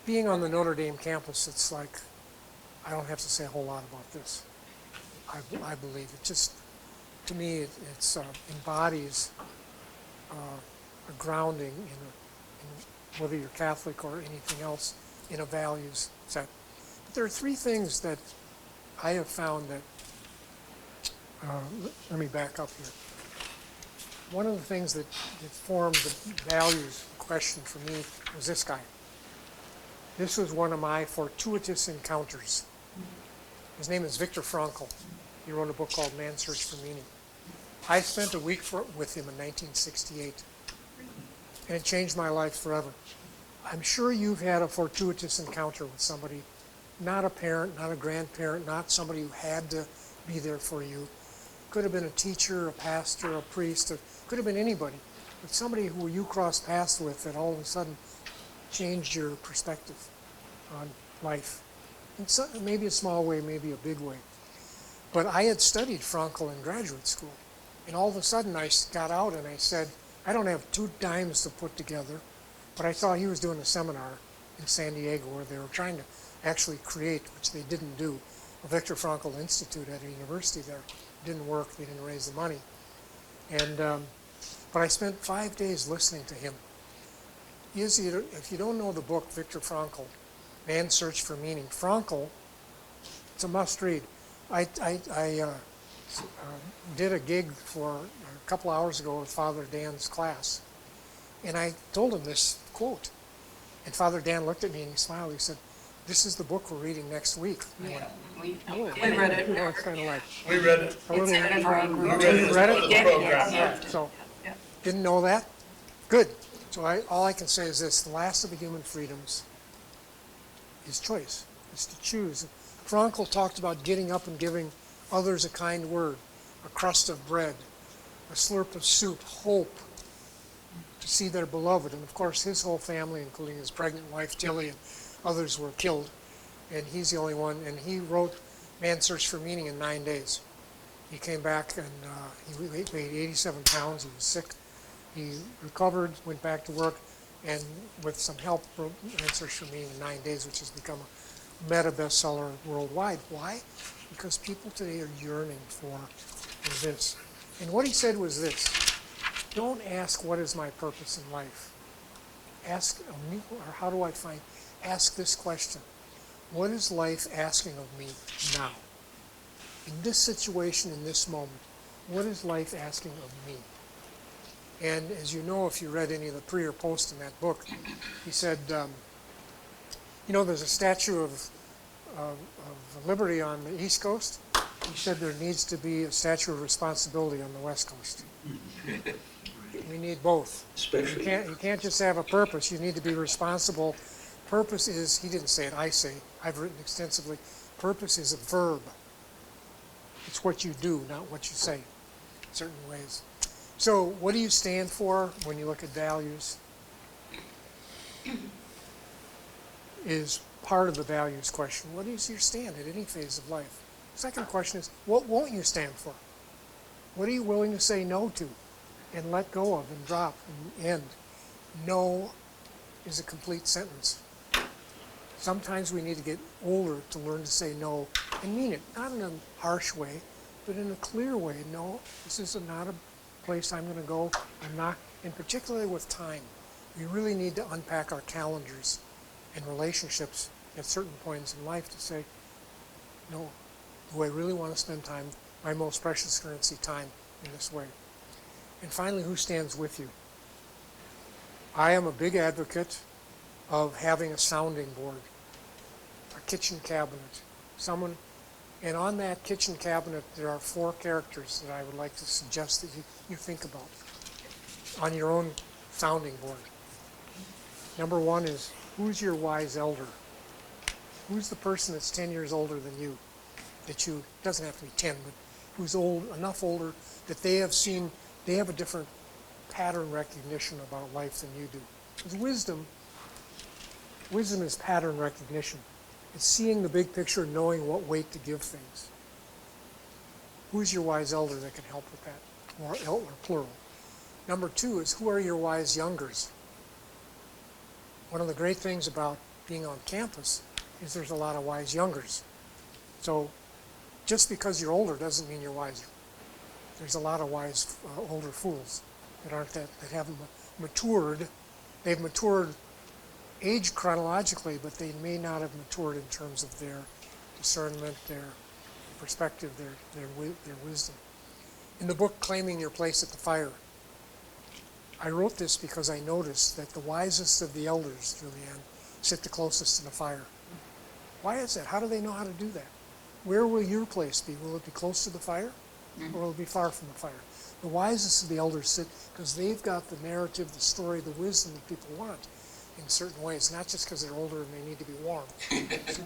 Being on the Notre Dame campus, it's like, I don't have to say a whole lot about this. I believe it just, to me, it embodies a grounding in whether you're Catholic or anything else, in a values set. But there are 3 things that I have found that, let me back up here. One of the things that formed the values question for me was this guy. This was one of my fortuitous encounters. His name is Viktor Frankl. He wrote a book called Man's Search for Meaning. I spent a week with him in 1968, and it changed my life forever. I'm sure you've had a fortuitous encounter with somebody, not a parent, not a grandparent, not somebody who had to be there for you. Could have been a teacher, a pastor, a priest, could have been anybody, but somebody who you crossed paths with that all of a sudden changed your perspective on life. In some, maybe a small way, maybe a big way. But I had studied Frankl in graduate school, and all of a sudden I got out and I said, I don't have 2 dimes to put together, but I saw he was doing a seminar in San Diego where they were trying to actually create, which they didn't do, Viktor Frankl Institute at a university there. Didn't work, they didn't raise the money. And, but I spent 5 days listening to him. If you don't know the book, Viktor Frankl, Man's Search for Meaning, Frankl, it's a must read. I did a gig for a couple hours ago with Father Dan's class, and I told him this quote. And Father Dan looked at me and he smiled. He said, "This is the book we're reading next week." I went, We "Oh." read it. You know, it's kind of like We read it. a little, We read it read as it? part of the program. Yeah. So, Yeah. didn't know that? Good. So all I can say is this: the last of the human freedoms is choice. It's to choose. Frankl talked about getting up and giving others a kind word, a crust of bread, a slurp of soup, hope, to see their beloved. And of course, his whole family, including his pregnant wife, Tilly, and others were killed. And he's the only one. And he wrote Man's Search for Meaning in 9 days. He came back and he weighed 87 pounds. He was sick. He recovered, went back to work, and with some help wrote Man's Search for Meaning in 9 days, which has become a meta bestseller worldwide. Why? Because people today are yearning for this. And what he said was this: don't ask, what is my purpose in life? Ask, or how do I find, ask this question: what is life asking of me now? In this situation, in this moment, what is life asking of me? And as you know, if you read any of the pre or post in that book, he said, you know, there's a statue of liberty on the East Coast. He said there needs to be a statue of responsibility on the West Coast. We need both. Especially, You can't just have a purpose. You need to be responsible. Purpose is, he didn't say it, I say, I've written extensively, purpose is a verb. It's what you do, not what you say, in certain ways. So what do you stand for when you look at values? Is part of the values question. What is your stand at any phase of life? Second question is, what won't you stand for? What are you willing to say no to and let go of and drop and end? No is a complete sentence. Sometimes we need to get older to learn to say no and mean it, not in a harsh way, but in a clear way. No, this is not a place I'm going to go. I'm not, and particularly with time, we really need to unpack our calendars and relationships at certain points in life to say, no, do I really want to spend time, my most precious currency, time, in this way? And finally, who stands with you? I am a big advocate of having a sounding board, a kitchen cabinet, someone, and on that kitchen cabinet there are 4 characters that I would like to suggest that you think about on your own sounding board. Number 1 is, who's your wise elder? Who's the person that's 10 years older than you? That you, doesn't have to be 10, but who's old, enough older that they have seen, they have a different pattern recognition about life than you do. Because wisdom is pattern recognition. It's seeing the big picture, knowing what weight to give things. Who's your wise elder that can help with that? Or plural. Number 2 is, who are your wise youngers? One of the great things about being on campus is there's a lot of wise youngers. So just because you're older doesn't mean you're wiser. There's a lot of wise older fools that haven't matured. They've matured age chronologically, but they may not have matured in terms of their discernment, their perspective, their wisdom. In the book, Claiming Your Place at the Fire, I wrote this because I noticed that the wisest of the elders, Julianne, sit the closest to the fire. Why is that? How do they know how to do that? Where will your place be? Will it be close to the fire, or will it be far from the fire? The wisest of the elders sit because they've got the narrative, the story, the wisdom that people want in certain ways, not just because they're older and they need to be warm.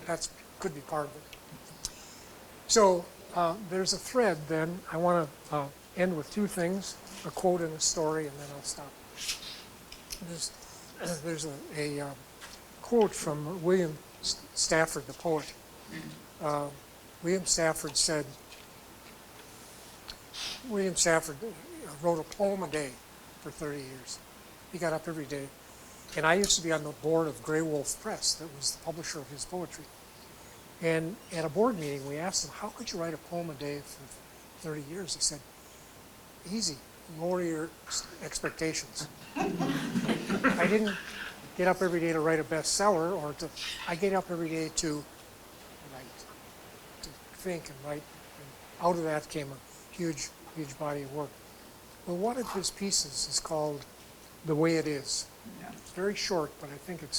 That could be part of it. So there's a thread then. I want to end with 2 things, a quote and a story, and then I'll stop. There's a quote from William Stafford, the poet. William Stafford wrote a poem a day for 30 years. He got up every day. And I used to be on the board of Grey Wolf Press, that was the publisher of his poetry. And at a board meeting, we asked him, how could you write a poem a day for 30 years? He said, easy, lower your expectations. I didn't get up every day to write a bestseller, I get up every day to write, to think and write. And out of that came a huge, huge body of work. Well, one of his pieces is called The Way It Is. It's very short, but I think I'm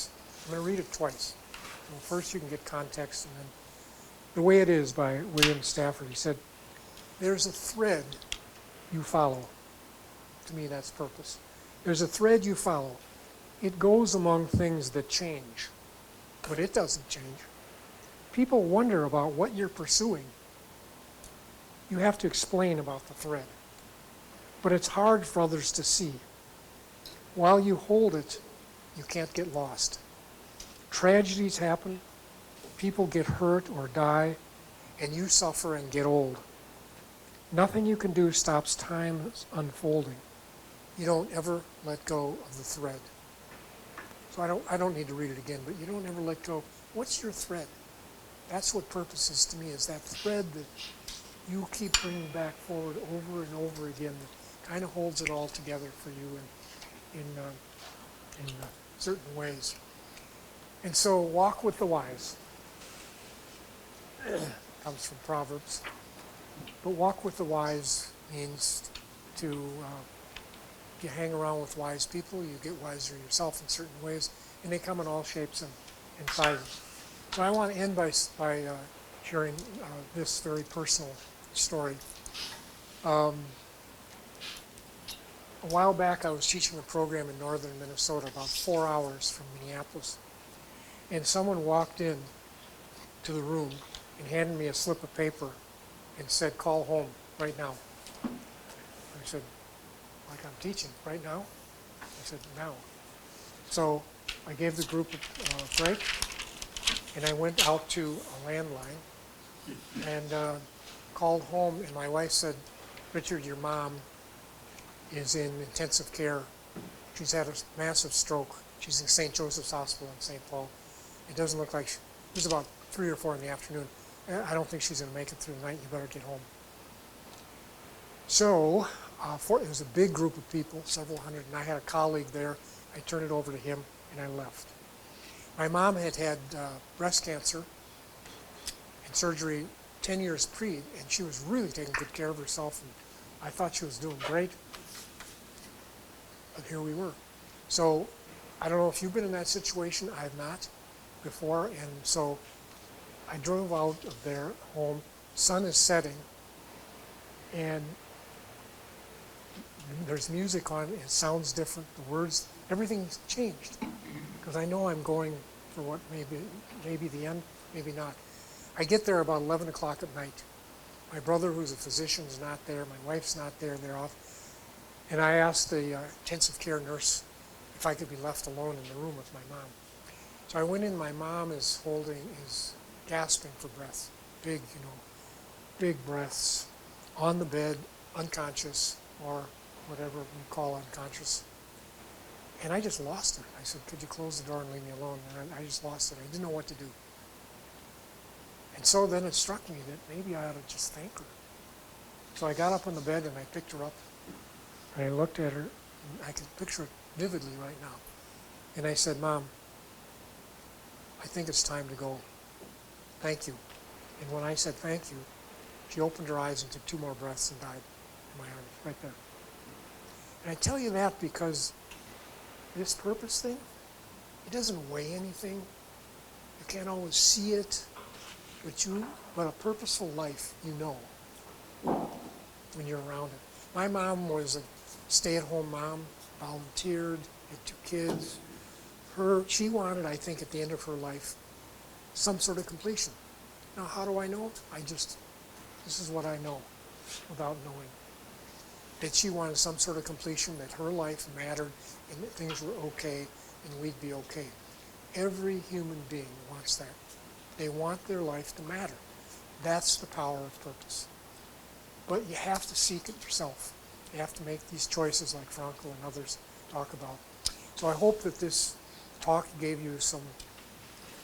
going to read it twice. So first you can get context, and then The Way It Is by William Stafford. He said, there's a thread you follow. To me, that's purpose. There's a thread you follow. It goes among things that change, but it doesn't change. People wonder about what you're pursuing. You have to explain about the thread, but it's hard for others to see. While you hold it, you can't get lost. Tragedies happen, people get hurt or die, and you suffer and get old. Nothing you can do stops time's unfolding. You don't ever let go of the thread. So I don't need to read it again, but you don't ever let go. What's your thread? That's what purpose is to me, is that thread that you keep bringing back forward over and over again that kind of holds it all together for you in certain ways. And so walk with the wise. Comes from Proverbs. But walk with the wise means to, if you hang around with wise people, you get wiser yourself in certain ways, and they come in all shapes and sizes. So I want to end by sharing this very personal story. A while back, I was teaching a program in northern Minnesota, about 4 hours from Minneapolis, and someone walked in to the room and handed me a slip of paper and said, call home right now. I said, like I'm teaching right now? I said, now. So I gave the group a break, and I went out to a landline and called home, and my wife said, Richard, your mom is in intensive care. She's had a massive stroke. She's in St. Joseph's Hospital in St. Paul. It doesn't look like, it was about 3 or 4 in the afternoon. I don't think she's going to make it through the night. You better get home. So it was a big group of people, several hundred, and I had a colleague there. I turned it over to him, and I left. My mom had had breast cancer and surgery 10 years pre, and she was really taking good care of herself, and I thought she was doing great. But here we were. So I don't know if you've been in that situation. I have not before, and so I drove out of their home. Sun is setting, and there's music on. It sounds different. The words, everything's changed. Because I know I'm going for what may be the end, maybe not. I get there about 11 o'clock at night. My brother, who's a physician, is not there. My wife's not there. They're off. And I asked the intensive care nurse if I could be left alone in the room with my mom. So I went in. My mom is gasping for breath. Big, big breaths. On the bed, unconscious, or whatever we call unconscious. And I just lost it. I said, could you close the door and leave me alone? And I just lost it. I didn't know what to do. And so then it struck me that maybe I ought to just thank her. So I got up on the bed and I picked her up. And I looked at her, and I can picture it vividly right now. And I said, Mom, I think it's time to go. Thank you. And when I said thank you, she opened her eyes and took 2 more breaths and died in my arms, right there. And I tell you that because this purpose thing, it doesn't weigh anything. You can't always see it, but a purposeful life, when you're around it. My mom was a stay-at-home mom, volunteered, had 2 kids. She wanted, I think, at the end of her life, some sort of completion. Now, how do I know? This is what I know without knowing. That she wanted some sort of completion, that her life mattered, and that things were okay, and we'd be okay. Every human being wants that. They want their life to matter. That's the power of purpose. But you have to seek it yourself. You have to make these choices like Frankl and others talk about. So I hope that this talk gave you some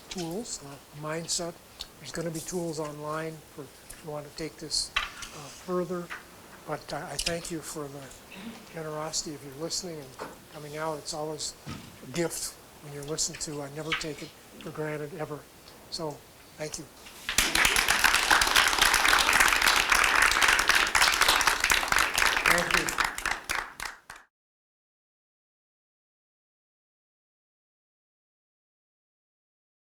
tools, a mindset, There's going to be tools online for if you want to take this further. But I thank you for the generosity of your listening and coming out. It's always a gift when you're listened to. I never take it for granted, ever. So, thank you.